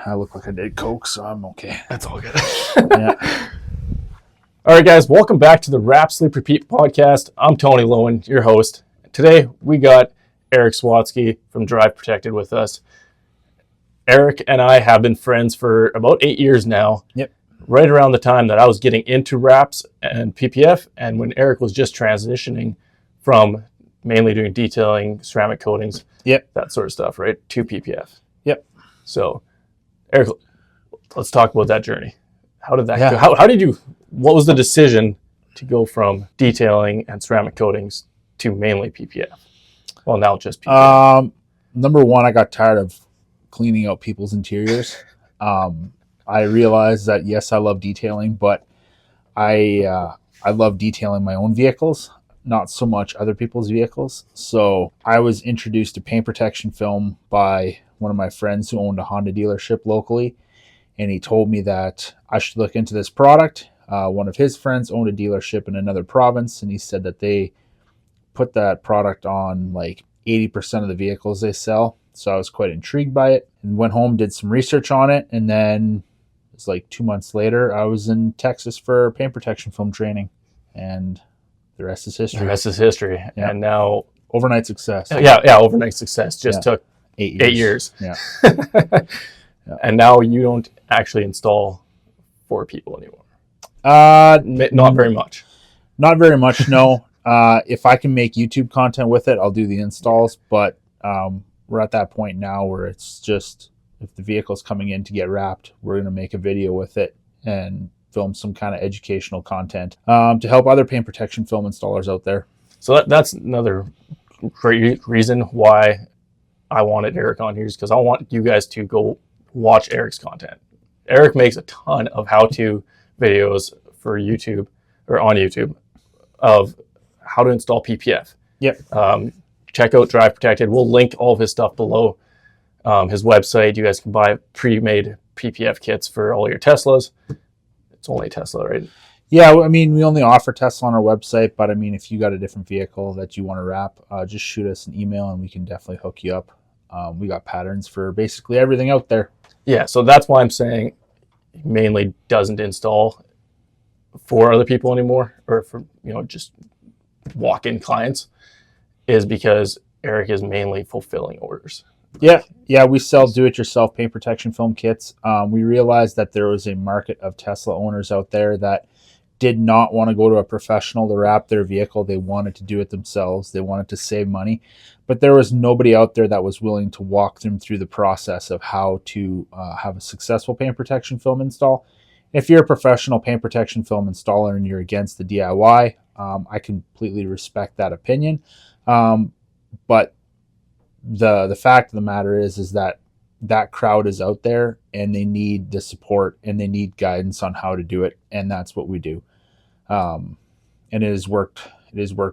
I look like I did coke, so I'm okay. That's all good. Yeah. All right, guys, welcome back to the Wrap, Sleep, Repeat podcast. I'm Tony Lowen, your host. Today, we got Eric Swatsky from Drive Protected with us. Eric and I have been friends for about 8 years now. Yep. Right around the time that I was getting into wraps and PPF, and when Eric was just transitioning from mainly doing detailing, ceramic coatings, that sort of stuff, right, to PPF. Yep. So, Eric, let's talk about that journey. How did that go? How did you, what was the decision to go from detailing and ceramic coatings to mainly PPF? Well, now just PPF. Number one, I got tired of cleaning out people's interiors. I realized that, yes, I love detailing, but I love detailing my own vehicles, not so much other people's vehicles. So I was introduced to paint protection film by one of my friends who owned a Honda dealership locally. And he told me that I should look into this product. One of his friends owned a dealership in another province, and he said that they put that product on like 80% of the vehicles they sell. So I was quite intrigued by it and went home, did some research on it. And then it was like 2 months later, I was in Texas for paint protection film training. And the rest is history. The rest is history. Yeah. And now... Overnight success. Yeah, overnight success. Just took 8 years. Yeah. And now you don't actually install for people anymore. Not very much. Not very much, no. If I can make YouTube content with it, I'll do the installs. But we're at that point now where it's just, if the vehicle's coming in to get wrapped, we're going to make a video with it and film some kind of educational content to help other paint protection film installers out there. So that's another great reason why I wanted Eric on here, is because I want you guys to go watch Eric's content. Eric makes a ton of how-to videos for YouTube or on YouTube of how to install PPF. Yep. Check out Drive Protected. We'll link all of his stuff below. His website. You guys can buy pre-made PPF kits for all your Teslas. It's only Tesla, right? Yeah, I mean, we only offer Tesla on our website, but I mean, if you got a different vehicle that you want to wrap, just shoot us an email and we can definitely hook you up. We got patterns for basically everything out there. Yeah, so that's why I'm saying he mainly doesn't install for other people anymore, or for, just walk-in clients, is because Eric is mainly fulfilling orders. Yeah, we sell do-it-yourself paint protection film kits. We realized that there was a market of Tesla owners out there that did not want to go to a professional to wrap their vehicle. They wanted to do it themselves. They wanted to save money. But there was nobody out there that was willing to walk them through the process of how to have a successful paint protection film install. If you're a professional paint protection film installer and you're against the DIY, I completely respect that opinion. But the fact of the matter is that crowd is out there and they need the support and they need guidance on how to do it. And that's what we do. And it has worked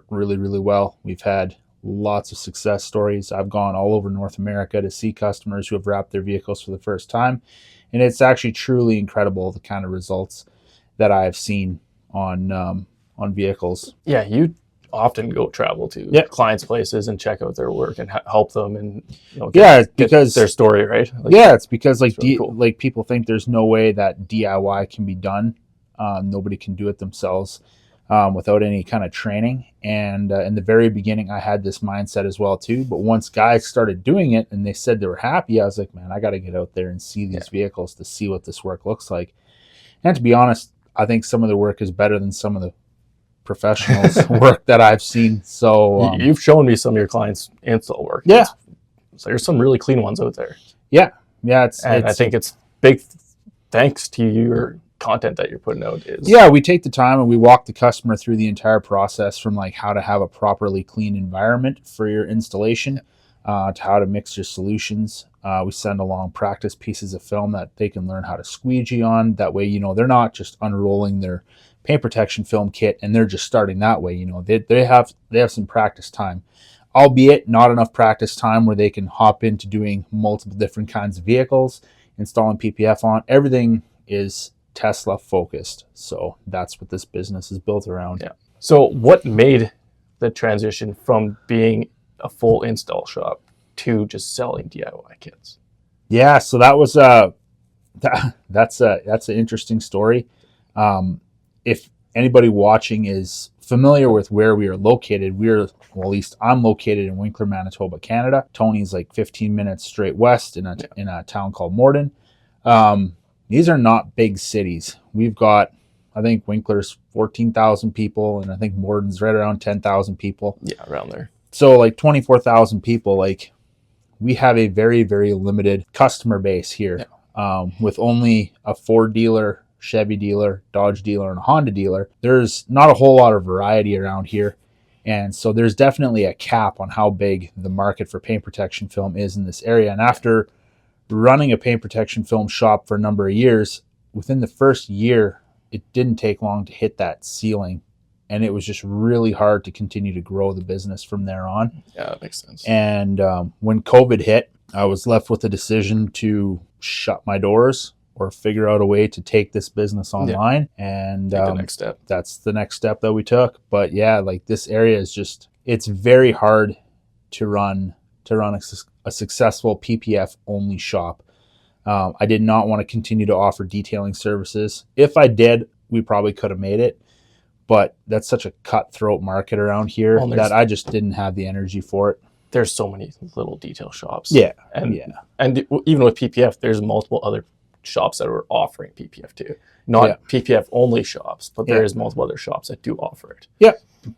really, really well. We've had lots of success stories. I've gone all over North America to see customers who have wrapped their vehicles for the first time. And it's actually truly incredible, the kind of results that I've seen on vehicles. Yeah, you often go travel to clients' places and check out their work and help them and get their story, right? It's because really cool. Like people think there's no way that DIY can be done. Nobody can do it themselves without any kind of training. And in the very beginning, I had this mindset as well too. But once guys started doing it and they said they were happy, I was like, man, I got to get out there and see these vehicles to see what this work looks like. And to be honest, I think some of the work is better than some of the professionals work that I've seen. So you've shown me some of your clients' install work. Yeah. So there's some really clean ones out there. Yeah. I think it's big thanks to your content that you're putting out. We take the time and we walk the customer through the entire process, from like how to have a properly clean environment for your installation to how to mix your solutions. We send along practice pieces of film that they can learn how to squeegee on. That way, they're not just unrolling their paint protection film kit and they're just starting that way. They have some practice time, albeit not enough practice time where they can hop into doing multiple different kinds of vehicles, installing PPF on. Everything is Tesla focused. So that's what this business is built around. Yeah. So what made the transition from being a full install shop to just selling DIY kits? Yeah, so that was That's an interesting story. If anybody watching is familiar with where we are located, well, at least I'm located in Winkler, Manitoba, Canada. Tony's like 15 minutes straight west in a town called Morden. These are not big cities. We've got, I think Winkler's 14,000 people, and I think Morden's right around 10,000 people. Yeah, around there. So like 24,000 people. Like, we have a very, very limited customer base here, with only a Ford dealer, Chevy dealer, Dodge dealer, and a Honda dealer. There's not a whole lot of variety around here. And so there's definitely a cap on how big the market for paint protection film is in this area. And after running a paint protection film shop for a number of years, within the first year, it didn't take long to hit that ceiling. And it was just really hard to continue to grow the business from there on. Yeah, that makes sense. And when COVID hit, I was left with the decision to shut my doors or figure out a way to take this business online. And the next step. That's the next step that we took. But yeah, like, this area is just, it's very hard to run a successful PPF only shop. I did not want to continue to offer detailing services. If I did, we probably could have made it. But that's such a cutthroat market around here that I just didn't have the energy for it. There's so many little detail shops. Yeah. And even with PPF, there's multiple other shops that are offering PPF too. Not PPF only shops, but there is multiple other shops that do offer it. Yeah.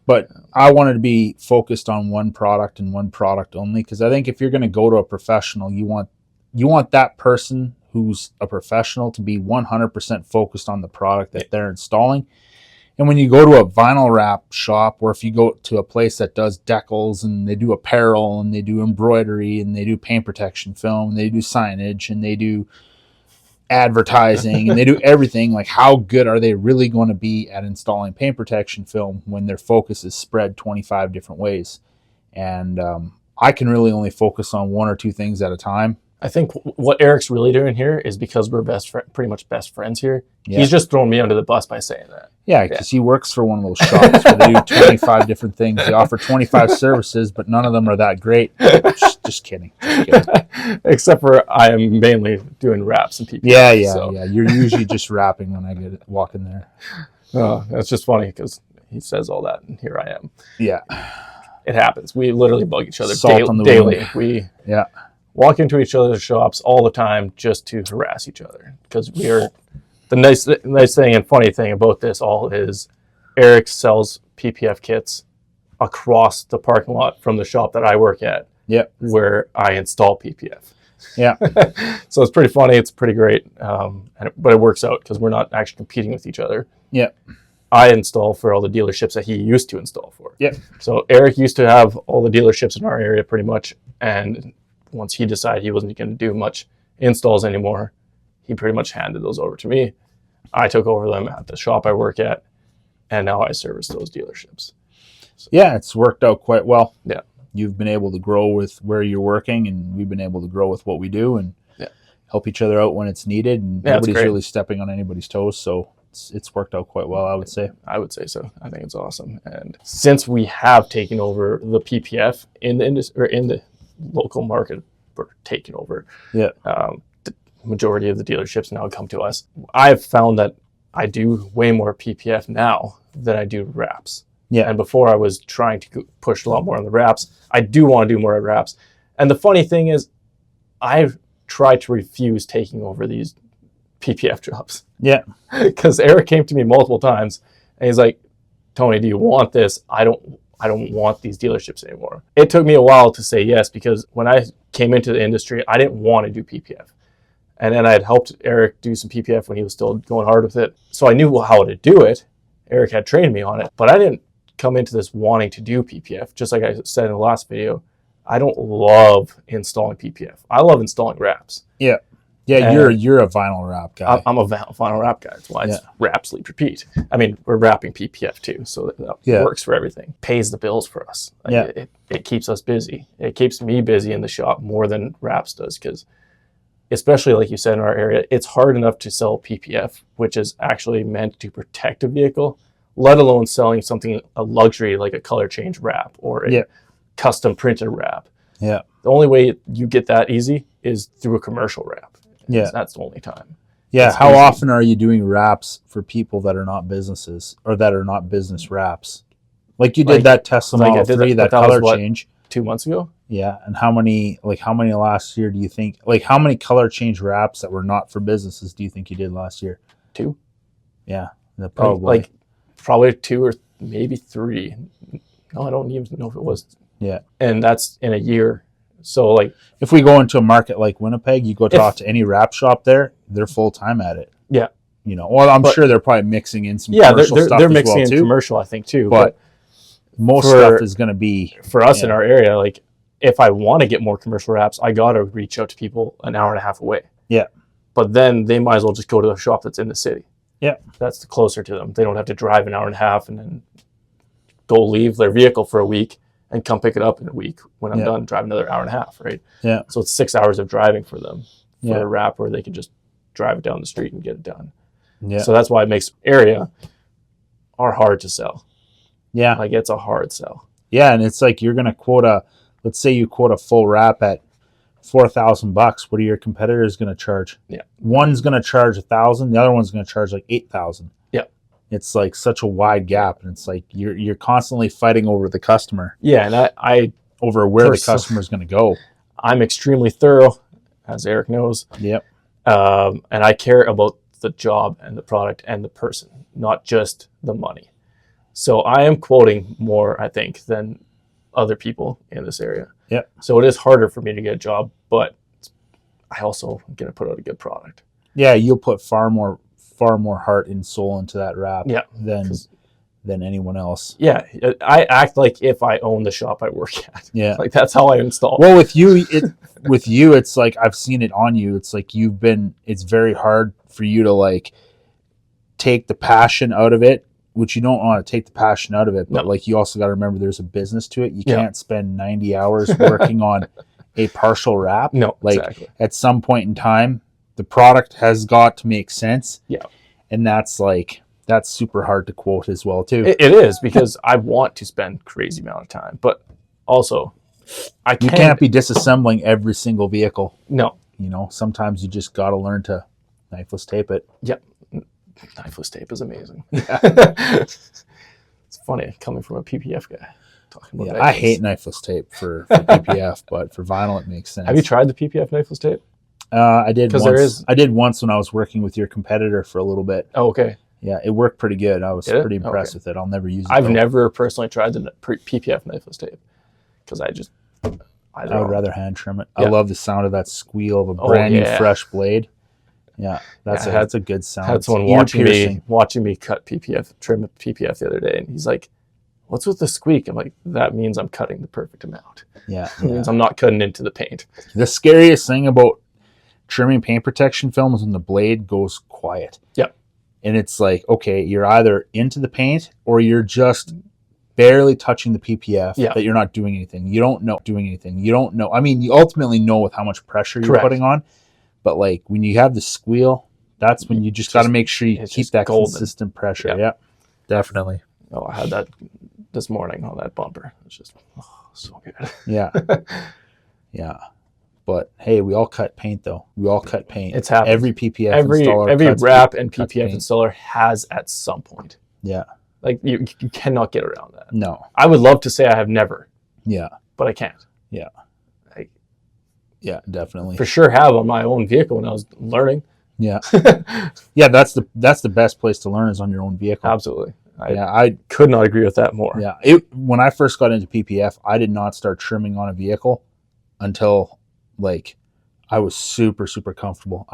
But I wanted to be focused on one product and one product only, because I think if you're going to go to a professional, you want that person who's a professional to be 100% focused on the product that they're installing. And when you go to a vinyl wrap shop, or if you go to a place that does decals and they do apparel and they do embroidery and they do paint protection film and they do signage and they do advertising and they do everything, like, how good are they really going to be at installing paint protection film when their focus is spread 25 different ways? And I can really only focus on one or two things at a time. I think what Eric's really doing here is because we're pretty much best friends here. Yeah. He's just throwing me under the bus by saying that. Yeah, because he works for one of those shops where they do 25 different things. They offer 25 services, but none of them are that great. Just kidding. Except for I am mainly doing wraps and PPF. Yeah. You're usually just wrapping when I walk in there. Oh, that's just funny because he says all that, and here I am. Yeah. It happens. We literally bug each other daily. We walk into each other's shops all the time just to harass each other, because we are. The nice thing and funny thing about this all is Eric sells PPF kits across the parking lot from the shop that I work at, where I install PPF. Yeah. So it's pretty funny. It's pretty great. But it works out because we're not actually competing with each other. Yeah. I install for all the dealerships that he used to install for. Yeah. So Eric used to have all the dealerships in our area pretty much. And once he decided he wasn't going to do much installs anymore, he pretty much handed those over to me. I took over them at the shop I work at, and now I service those dealerships. So. Yeah, it's worked out quite well. Yeah. You've been able to grow with where you're working, and we've been able to grow with what we do and help each other out when it's needed. And nobody's really stepping on anybody's toes, so it's worked out quite well, I would say. I would say so. I think it's awesome. And since we have taken over the PPF in the industry, or in the local market, we're taking over. Yeah. Majority of the dealerships now come to us. I've found that I do way more PPF now than I do wraps. Yeah. And before I was trying to push a lot more on the wraps. I do want to do more wraps. And the funny thing is, I've tried to refuse taking over these PPF jobs. Yeah. Because Eric came to me multiple times and he's like, Tony, do you want this? I don't want these dealerships anymore. It took me a while to say yes, because when I came into the industry, I didn't want to do PPF. And then I had helped Eric do some PPF when he was still going hard with it. So I knew how to do it. Eric had trained me on it, but I didn't come into this wanting to do PPF. Just like I said in the last video, I don't love installing PPF. I love installing wraps. Yeah. Yeah, you're a vinyl wrap guy. I'm a vinyl wrap guy. That's why it's wrap, sleep, repeat. I mean, we're wrapping PPF too, so that works for everything. Pays the bills for us. Like it keeps us busy. It keeps me busy in the shop more than wraps does, because especially like you said in our area, it's hard enough to sell PPF, which is actually meant to protect a vehicle, let alone selling something, a luxury like a color change wrap or a custom printed wrap. Yeah. The only way you get that easy is through a commercial wrap. Yeah. That's the only time. Yeah. It's How easy. often are you doing wraps for people that are not businesses or that are not business wraps? Like you did Like- that Tesla like I Model did 3, that- that but that was color what? change. 2 months ago. Yeah. And how many last year do you think, like how many color change wraps that were not for businesses do you think you did last year? 2. Yeah. Probably. Probably 2 or maybe 3. No, I don't even know if it was. Yeah. And that's in a year. So like, if we go into a market like Winnipeg, you go talk to any wrap shop there, they're full time at it. Yeah. Well, I'm sure they're probably mixing in some yeah, commercial stuff they're as mixing well in too. commercial, I think too. But most for- stuff is going to be For us in our area, like if I want to get more commercial wraps, I got to reach out to people an hour and a half away. Yeah. But then they might as well just go to a shop that's in the city. Yeah. That's closer to them. They don't have to drive an hour and a half and then go leave their vehicle for a week and come pick it up in a week when I'm done, drive another hour and a half, right? Yeah. So it's 6 hours of driving for them for Yeah. a wrap where they can just drive it down the street and get it done. Yeah. So that's why it makes area are hard to sell. Yeah. Like it's a hard sell. Yeah, and it's like you're going to quote let's say you quote a full wrap at $4,000. What are your competitors going to charge? Yeah. One's going to charge $1,000, the other one's going to charge like $8,000. Yeah. It's like such a wide gap, and it's like you're constantly fighting over the customer. Yeah, and I over where the customer's going to go. I'm extremely thorough, as Eric knows. Yep. And I care about the job and the product and the person, not just the money. So I am quoting more, I think, than other people in this area. Yep. So it is harder for me to get a job, but I also am going to put out a good product. Yeah, you'll put far more heart and soul into that wrap than anyone else. Yeah, I act like if I own the shop I work at. Yeah. Like that's how I install. Well, with you, it's like I've seen it on you. It's like it's very hard for you to like take the passion out of it, which you don't want to take the passion out of it. But like you also got to remember there's a business to it. You can't spend 90 hours working on a partial wrap. No, like exactly. At some point in time, the product has got to make sense. Yeah. And that's super hard to quote as well too. It is, because I want to spend crazy amount of time, but also you can't be disassembling every single vehicle. No. Sometimes you just got to learn to knifeless tape it. Yep. Knifeless tape is amazing. It's funny coming from a PPF guy talking about. I hate knifeless tape for PPF, but for vinyl it makes sense. Have you tried the PPF knifeless tape? I did once. I did once when I was working with your competitor for a little bit. Oh, okay. Yeah, it worked pretty good. I was pretty impressed with it. I'll never use it. I've never personally tried the PPF knifeless tape because I would rather hand trim it. Yeah. I love the sound of that squeal of a brand new fresh blade. Yeah, that's a good sound. Had someone watching me cut trim a PPF the other day, and he's like, "What's with the squeak?" I'm like, "That means I'm cutting the perfect amount. Yeah, It means I'm not cutting into the paint." The scariest thing about trimming paint protection film is when the blade goes quiet. Yep. And it's like, okay, you're either into the paint or you're just barely touching the PPF that you're not doing anything. You don't know doing anything. You don't know. I mean, you ultimately know with how much pressure you're putting on, but like when you have the squeal, that's when you just got to make sure you keep that consistent pressure. Yeah, definitely. Oh, I had that this morning on that bumper. It's just so good. Yeah. Yeah. But hey, we all cut paint though. We all cut paint. It's happened. Every PPF installer, every wrap and PPF installer has at some point. Yeah. Like you cannot get around that. No. I would love to say I have never. Yeah. But I can't. Yeah. Yeah, definitely. For sure have on my own vehicle when I was learning. Yeah. Yeah, that's the best place to learn is on your own vehicle. Absolutely. I could not agree with that more. Yeah. When I first got into PPF, I did not start trimming on a vehicle until like I was super, super comfortable.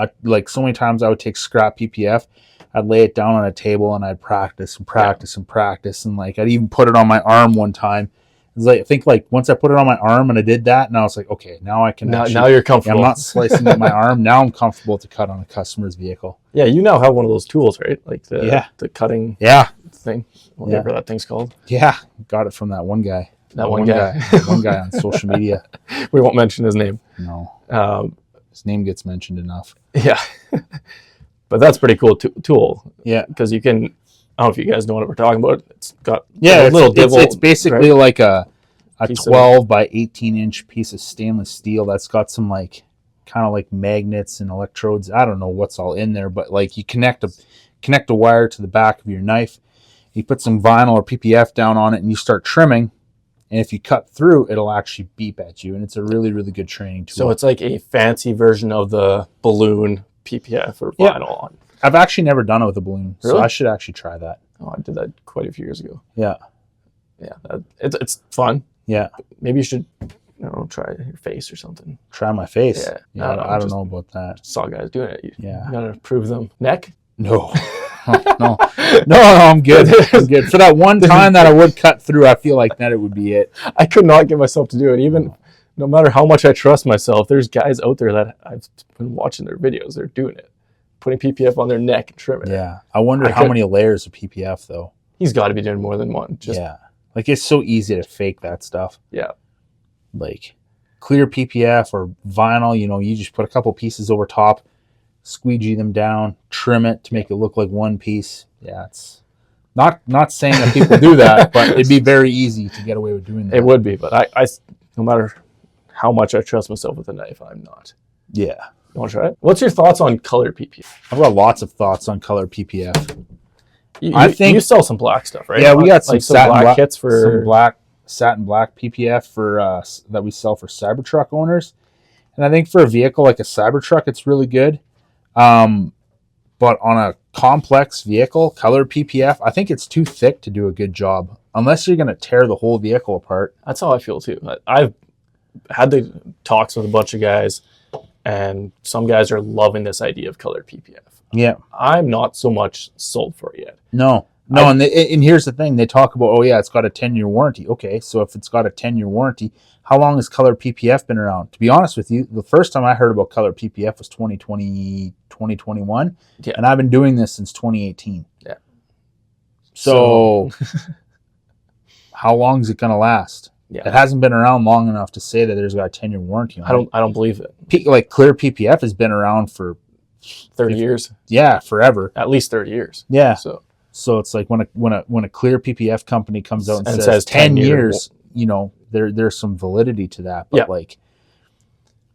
So many times I would take scrap PPF, I'd lay it down on a table and I'd practice and practice and practice. And like, I'd even put it on my arm one time. It was like, I think like once I put it on my arm and I did that, and I was like, okay, now I can now you're comfortable. I'm not slicing at my arm. Now I'm comfortable to cut on a customer's vehicle. Yeah. You now have one of those tools, right? Like the cutting thing, whatever that thing's called. Yeah. Got it from that one guy. That one guy. One guy on social media. We won't mention his name. No. His name gets mentioned enough. Yeah. But that's a pretty cool tool. Yeah. Because you can, I don't know if you guys know what we're talking about. It's got a little divot. It's basically like a 12 by 18 inch piece of stainless steel that's got some like kind of like magnets and electrodes. I don't know what's all in there, but like you connect a wire to the back of your knife. You put some vinyl or PPF down on it, and you start trimming. And if you cut through, it'll actually beep at you, and it's a really, really good training tool. So it's like a fancy version of the balloon PPF or vinyl. Yeah. I've actually never done it with a balloon, Really? so I should actually try that. Oh, I did that quite a few years ago. Yeah. Yeah, it's fun. Yeah. Maybe you should, try your face or something. Try my face. Yeah. I don't know about that. Saw guys doing it. You Yeah. gotta prove them. Neck? No. No, I'm good. I'm good. For that one time that I would cut through, I feel like that it would be it. I could not get myself to do it. Even no matter how much I trust myself, there's guys out there that I've been watching their videos. They're doing it, putting PPF on their neck and trimming it. Yeah. I wonder how many layers of PPF though. He's got to be doing more than one. Yeah. Like it's so easy to fake that stuff. Yeah. Like clear PPF or vinyl, you just put a couple pieces over top, squeegee them down, trim it to make it look like one piece. Yeah, it's not saying that people do that, but it'd be very easy to get away with doing that. It would be, but I no matter how much I trust myself with a knife, I'm not. Yeah. You want to try it? What's your thoughts on color PPF? I've got lots of thoughts on color PPF. I think you sell some black stuff, right? Yeah, we got some like satin black kits for satin black PPF for that we sell for Cybertruck owners, and I think for a vehicle like a Cybertruck, it's really good. But on a complex vehicle, color PPF, I think it's too thick to do a good job unless you're going to tear the whole vehicle apart. That's how I feel too. I've had the talks with a bunch of guys, and some guys are loving this idea of colored PPF. Yeah, I'm not so much sold for it yet. No, and here's the thing: they talk about, it's got a 10-year warranty. Okay, so if it's got a 10-year warranty, how long has color PPF been around? To be honest with you, the first time I heard about color PPF was 2020, 2021, and I've been doing this since 2018. Yeah. So how long is it going to last? Yeah. It hasn't been around long enough to say that there's got a 10-year warranty on it. I don't believe it. Like clear PPF has been around for 30 years. Yeah, forever. At least 30 years. Yeah. So it's like when a clear PPF company comes out and says 10 years, there's some validity to that. But like,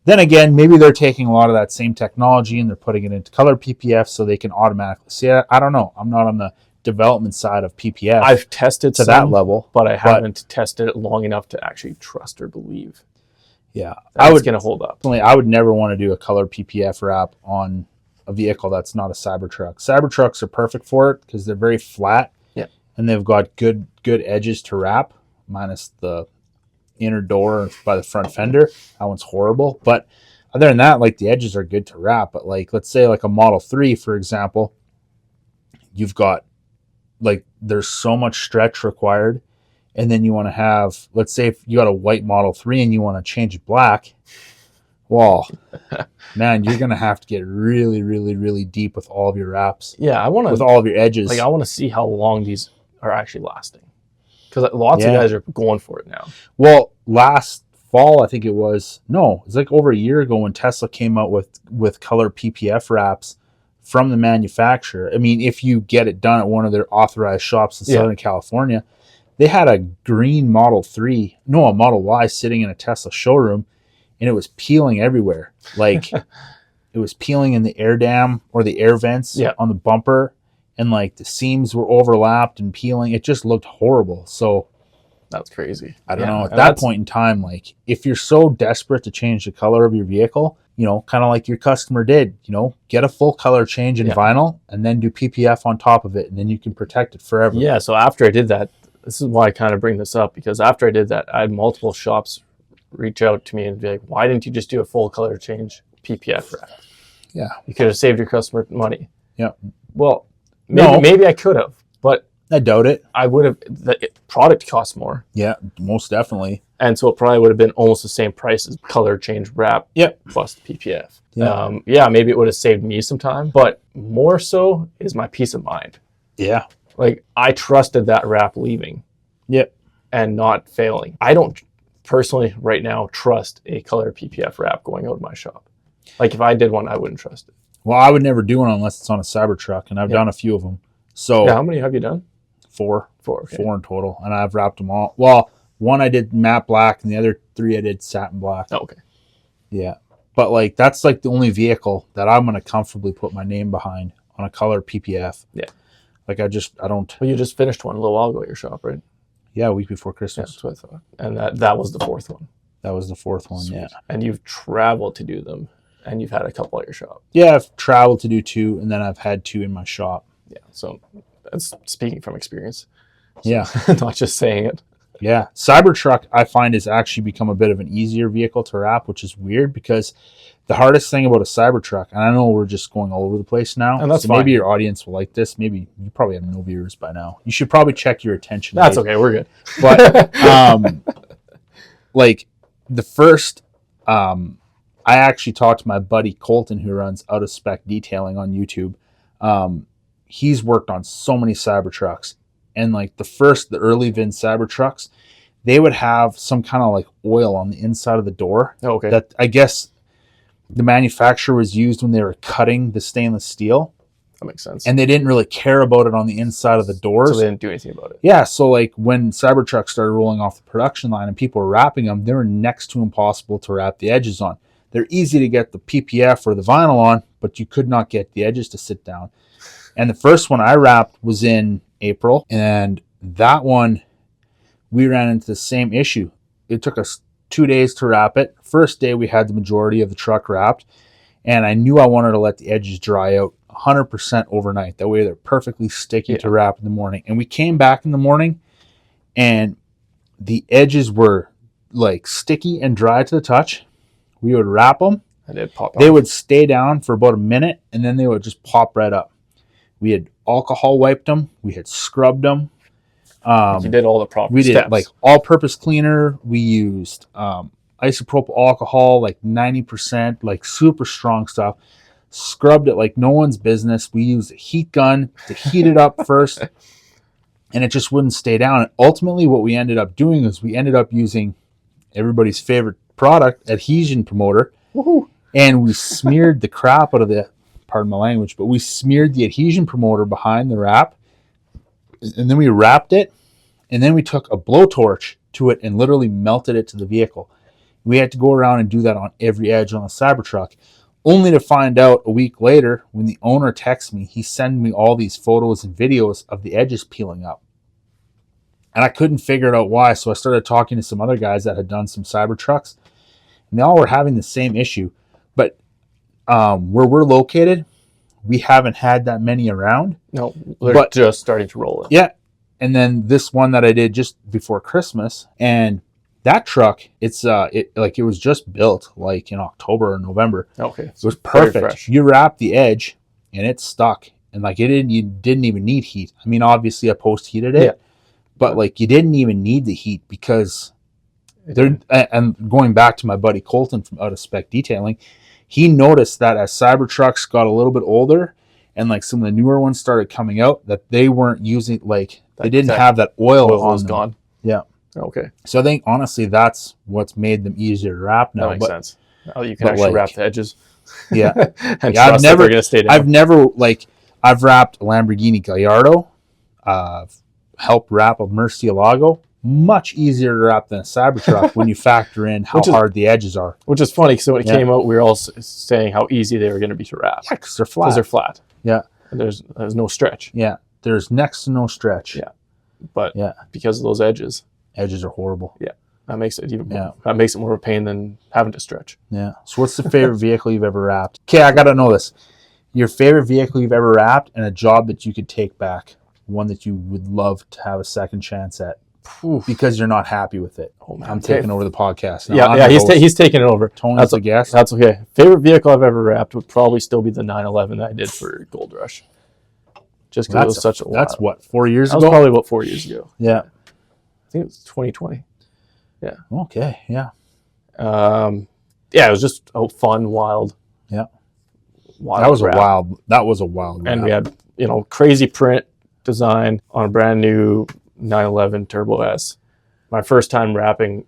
then again, maybe they're taking a lot of that same technology and they're putting it into color PPF so they can automatically see it. I don't know. I'm not on the development side of PPF. I've tested to that level, but I haven't tested it long enough to actually trust or believe. Yeah, it's going to hold up. I would never want to do a color PPF wrap on a vehicle that's not a Cybertruck. Cybertrucks are perfect for it because they're very flat. Yeah. And they've got good edges to wrap, minus the inner door by the front fender. That one's horrible. But other than that, like the edges are good to wrap. But like, let's say like a Model 3, for example, you've got like, there's so much stretch required. And then you want to have, let's say if you got a white Model 3 and you want to change it black, well, man, you're going to have to get really, really, really deep with all of your wraps. Yeah, I want to. With all of your edges. Like, I want to see how long these are actually lasting. Because lots of guys are going for it now. Well, last fall, I think it was like over a year ago when Tesla came out with color PPF wraps from the manufacturer. I mean, if you get it done at one of their authorized shops in Southern California, they had a green Model Y sitting in a Tesla showroom, and it was peeling everywhere. Like it was peeling in the air dam or the air vents on the bumper, and like the seams were overlapped and peeling. It just looked horrible. So that's crazy. I don't know. At that point in time, like if you're so desperate to change the color of your vehicle, kind of like your customer did, get a full color change in vinyl and then do PPF on top of it, and then you can protect it forever. Yeah. So after I did that, this is why I kind of bring this up, because after I did that, I had multiple shops reach out to me and be like, why didn't you just do a full color change PPF wrap? Yeah. You could have saved your customer money. Yeah. Well, maybe I could have, but I doubt it. I would have. The product costs more. Yeah, most definitely. And so it probably would have been almost the same price as color change wrap plus the PPF. Yeah. Maybe it would have saved me some time, but more so is my peace of mind. Yeah. Like, I trusted that wrap leaving. Yep. And not failing. I don't personally right now trust a color PPF wrap going out of my shop. Like, if I did one, I wouldn't trust it. Well, I would never do one unless it's on a Cybertruck, and I've done a few of them. So how many have you done? 4. Okay. 4 in total, and I've wrapped them all. Well, one I did matte black, and the other 3 I did satin black. Oh, okay. Yeah. But like that's like the only vehicle that I'm gonna comfortably put my name behind on a color PPF. Yeah. Like I don't. Well, you just finished one a little while ago at your shop, right? Yeah, a week before Yeah, Christmas. that's what I thought. And that was the fourth one. That was the fourth one. Sweet. Yeah. And you've traveled to do them, and you've had a couple at your shop. Yeah, I've traveled to do 2, and then I've had 2 in my shop. Yeah. So that's speaking from experience. So, Yeah. not just saying it. Yeah. Cybertruck, I find, has actually become a bit of an easier vehicle to wrap, which is weird because the hardest thing about a Cybertruck, and I know we're just going all over the place now, and that's so fine. maybe your audience will like this. Maybe you probably have no viewers by now. You should probably check your attention. That's okay. We're good. But like the first, I actually talked to my buddy Colton, who runs Out of Spec Detailing on YouTube. He's worked on so many Cybertrucks, and like the early VIN Cybertrucks, they would have some kind of like oil on the inside of the door. Oh, okay. That I guess the manufacturer was used when they were cutting the stainless steel, That makes sense. and they didn't really care about it on the inside of the doors. So they didn't do anything about it. Yeah, so like when Cybertruck started rolling off the production line and people were wrapping them, they were next to impossible to wrap the edges on. They're easy to get the PPF or the vinyl on, but you could not get the edges to sit down. And the first one I wrapped was in April, and that one we ran into the same issue. It took us 2 days to wrap it. First day we had the majority of the truck wrapped, and I knew I wanted to let the edges dry out 100% overnight. That way they're perfectly sticky to wrap in the morning. And we came back in the morning, and the edges were like sticky and dry to the touch. We would wrap them. And it popped They off. would stay down for about a minute, and then they would just pop right up. We had alcohol wiped them. We had scrubbed them. You did all the proper We did steps. like all-purpose cleaner. We used isopropyl alcohol, like 90%, like super strong stuff. Scrubbed it like no one's business. We used a heat gun to heat it up first, and it just wouldn't stay down. And ultimately, what we ended up doing is we ended up using everybody's favorite product, adhesion promoter, Woohoo. and we smeared the crap out of the, pardon my language, but we smeared the adhesion promoter behind the wrap, and then we wrapped it, and then we took a blowtorch to it and literally melted it to the vehicle. We had to go around and do that on every edge on the Cybertruck, only to find out a week later when the owner texted me, he sent me all these photos and videos of the edges peeling up. And I couldn't figure it out why, so I started talking to some other guys that had done some Cybertrucks, and they all were having the same issue. But where we're located, we haven't had that many around. No, they're But- just starting to roll it. Yeah. And then this one that I did just before Christmas, and that truck, it was just built like in October or November. Okay. It was Very perfect. fresh. You wrap the edge and it stuck, and like you didn't even need heat. I mean, obviously I post heated it, Yeah. but like you didn't even need the heat because and going back to my buddy Colton from Out of Spec Detailing, he noticed that as Cybertrucks got a little bit older and like some of the newer ones started coming out, that they weren't using, like they didn't have that oil on was them. gone. Yeah. Okay. So I think honestly that's what's made them easier to wrap now. That makes But sense. Now you can but actually like- wrap the edges. yeah, and Yeah, I've trust that never- they're going to stay down. I've wrapped a Lamborghini Gallardo, helped wrap a Murcielago. Much easier to wrap than a Cybertruck when you factor in how hard the edges are. Which is funny, because when it Yeah. came out, we were all saying how easy they were going to be to wrap. Yeah, because they're flat. Because they're flat. Yeah. And there's no stretch. Yeah, there's next to no stretch. Yeah. But Yeah. because of those edges, Edges are horrible. that makes it even Yeah. that makes it more of a pain than having to stretch. Yeah. So what's the favorite vehicle you've ever wrapped? Okay, I got to know this. Your favorite vehicle you've ever wrapped and a job that you could take back. One that you would love to have a second chance at because you're not happy with it. Oh, man. I'm taking over the podcast now. Yeah, I'm yeah, the he's host. taking it over. Tony's the guest. That's okay. Favorite vehicle I've ever wrapped would probably still be the 911 that I did for Gold Rush. Just because it was such a while. That's what, 4 years That was ago? probably about 4 years ago. Yeah. I think it was 2020. Okay. Yeah. Yeah, it was just a fun, wild. Yeah. Wild That was wrap. a wild. And wrap. we had, crazy print design on a brand new 911 Turbo S. My first time wrapping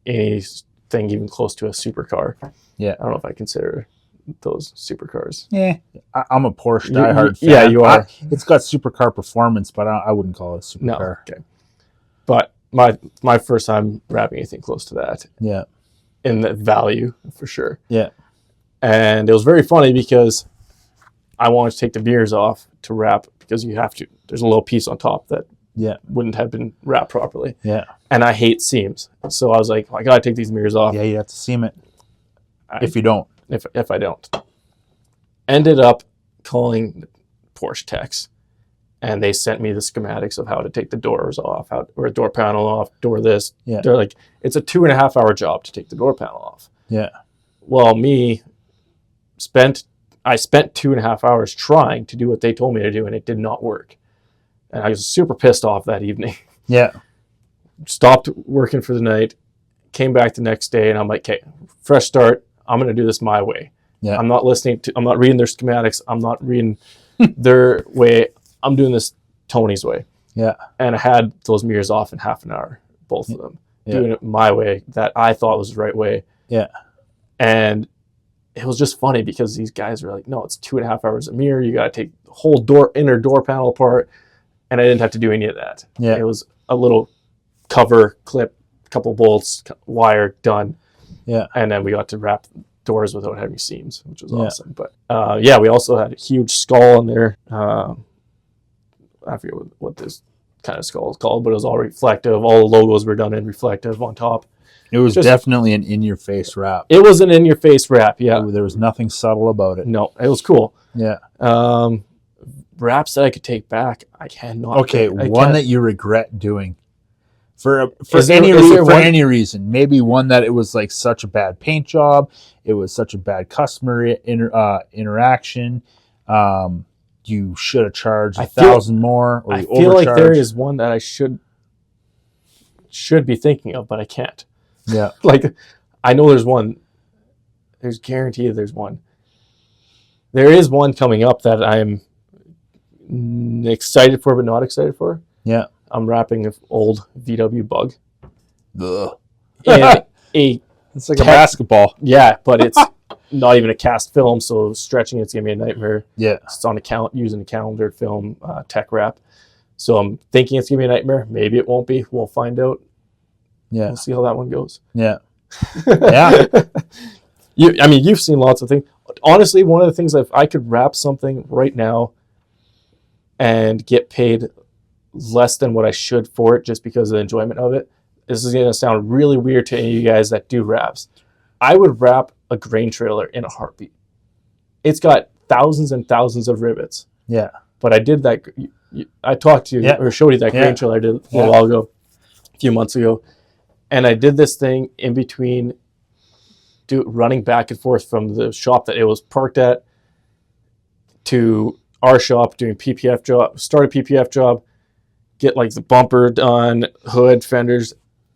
anything even close to a supercar. Yeah. I don't know if I consider those supercars. Yeah, I'm a Porsche You- diehard fan. yeah, you are. It's got supercar performance, but I wouldn't call it a No. supercar. Okay. But my first time wrapping anything close to that Yeah. in the value for sure. Yeah. And it was very funny because I wanted to take the mirrors off to wrap because you have to. There's a little piece on top that wouldn't have been wrapped properly. Yeah. And I hate seams. So I was like, I got to take these mirrors off. Yeah, you have to seam it if you don't. If I don't. Ended up calling Porsche techs, and they sent me the schematics of how to take the doors off, or a door panel off, door this. Yeah. They're like, it's a 2.5 hour job to take the door panel off. Yeah. Well, I spent 2.5 hours trying to do what they told me to do, and it did not work. And I was super pissed off that evening. Yeah. Stopped working for the night, came back the next day, and I'm like, okay, fresh start. I'm going to do this my way. Yeah. I'm not reading their schematics. I'm not reading their way. I'm doing this Tony's way. Yeah. And I had those mirrors off in half an hour, both of them, doing it my way that I thought was the right way. Yeah. And it was just funny because these guys were like, no, it's 2.5 hours a mirror. You got to take the whole inner door panel apart. And I didn't have to do any of that. Yeah. It was a little cover, clip, couple bolts, wire, done. Yeah. And then we got to wrap doors without having seams, which was awesome. But we also had a huge skull in there. I forget what this kind of skull is called, but it was all reflective. All the logos were done in reflective on top. It was definitely an in-your-face wrap. It was an in-your-face wrap, yeah. There was nothing subtle about it. No, it was cool. Yeah. Wraps that I could take back, I cannot. Okay, one that you regret doing. For any reason. Maybe one that it was like such a bad paint job. It was such a bad customer interaction. You should have charged $1,000 more. Or I feel like there is one that I should be thinking of, but I can't. Yeah. Like, I know there's one. There's guaranteed there's one. There is one coming up that I'm excited for, but not excited for. Yeah. I'm wrapping an old VW Bug. Ugh. It's like a basketball. Yeah, but it's not even a cast film, so stretching it's going to be a nightmare. Yeah. It's on using a calendar film tech wrap. So I'm thinking it's going to be a nightmare. Maybe it won't be. We'll find out. Yeah. We'll see how that one goes. Yeah. Yeah. You've seen lots of things. Honestly, one of the things, if I could wrap something right now and get paid less than what I should for it just because of the enjoyment of it, this is going to sound really weird to any of you guys that do wraps. I would wrap a grain trailer in a heartbeat. It's got thousands and thousands of rivets. Yeah. But I did that. I talked to you or showed you that grain trailer I did a little while ago, a few months ago. And I did this thing in between running back and forth from the shop that it was parked at to our shop doing PPF job, start a PPF job, get like the bumper done, hood, fenders,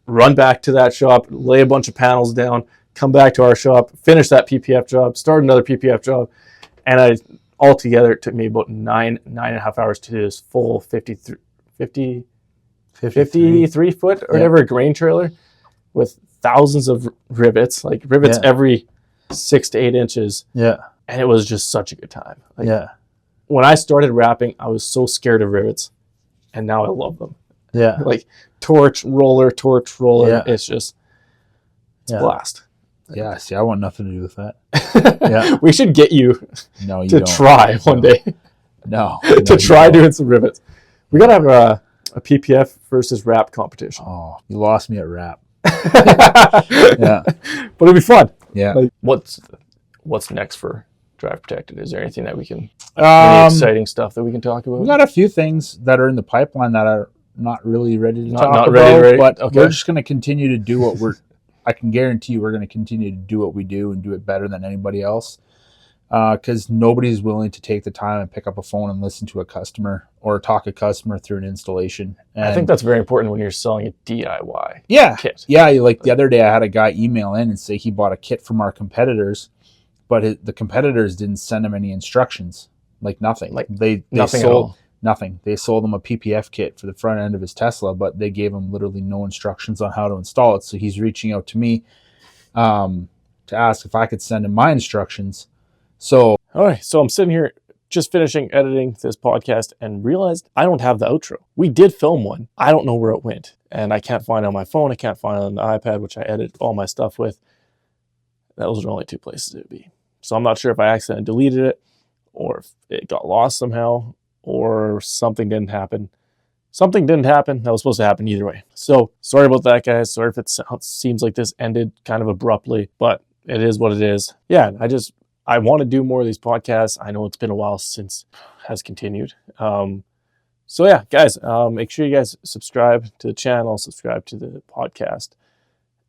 run back to that shop, lay a bunch of panels down, come back to our shop, finish that PPF job, start another PPF job. And altogether it took me about 9.5 hours to do this full 53 foot or whatever grain trailer with thousands of rivets, every 6 to 8 inches. Yeah. And it was just such a good time. When I started wrapping, I was so scared of rivets, and now I love them. Yeah. Like torch roller. Yeah. It's a blast. Yeah. See, I want nothing to do with that. Yeah. We should get you to try one day. No. To try doing some rivets. We got to have a PPF versus wrap competition. Oh, you lost me at wrap. Yeah. But it'll be fun. Yeah. What's next for Drive Protected? Is there anything that we can, any exciting stuff that we can talk about? We got a few things that are in the pipeline that are not really ready to talk about. Ready. But we're just going to continue to do what I can guarantee you we're going to continue to do what we do and do it better than anybody else. Because nobody's willing to take the time and pick up a phone and listen to a customer or talk a customer through an installation. And I think that's very important when you're selling a DIY kit. Yeah, like the other day I had a guy email in and say he bought a kit from our competitors, but the competitors didn't send him any instructions, like nothing. Like they nothing sold at all. Nothing. They sold him a PPF kit for the front end of his Tesla, but they gave him literally no instructions on how to install it. So he's reaching out to me to ask if I could send him my instructions. So, all right. So I'm sitting here just finishing editing this podcast and realized I don't have the outro. We did film one. I don't know where it went. And I can't find it on my phone. I can't find it on the iPad, which I edit all my stuff with. Those are only two places it would be. So I'm not sure if I accidentally deleted it or if it got lost somehow or something didn't happen. Something didn't happen that was supposed to happen either way. So sorry about that, guys. Sorry if it seems like this ended kind of abruptly, but it is what it is. Yeah, I want to do more of these podcasts. I know it's been a while since has continued. So yeah, guys, make sure you guys subscribe to the channel, subscribe to the podcast,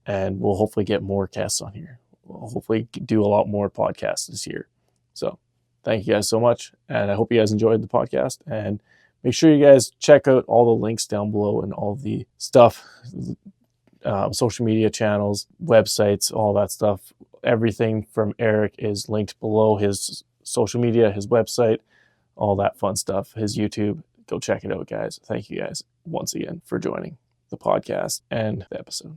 and we'll hopefully get more casts on here. We'll hopefully do a lot more podcasts this year. So thank you guys so much, and I hope you guys enjoyed the podcast. And make sure you guys check out all the links down below and all the stuff, social media channels, websites, all that stuff. Everything from Eric is linked below: his social media, his website, all that fun stuff, his YouTube. Go check it out, guys. Thank you guys once again for joining the podcast and the episode.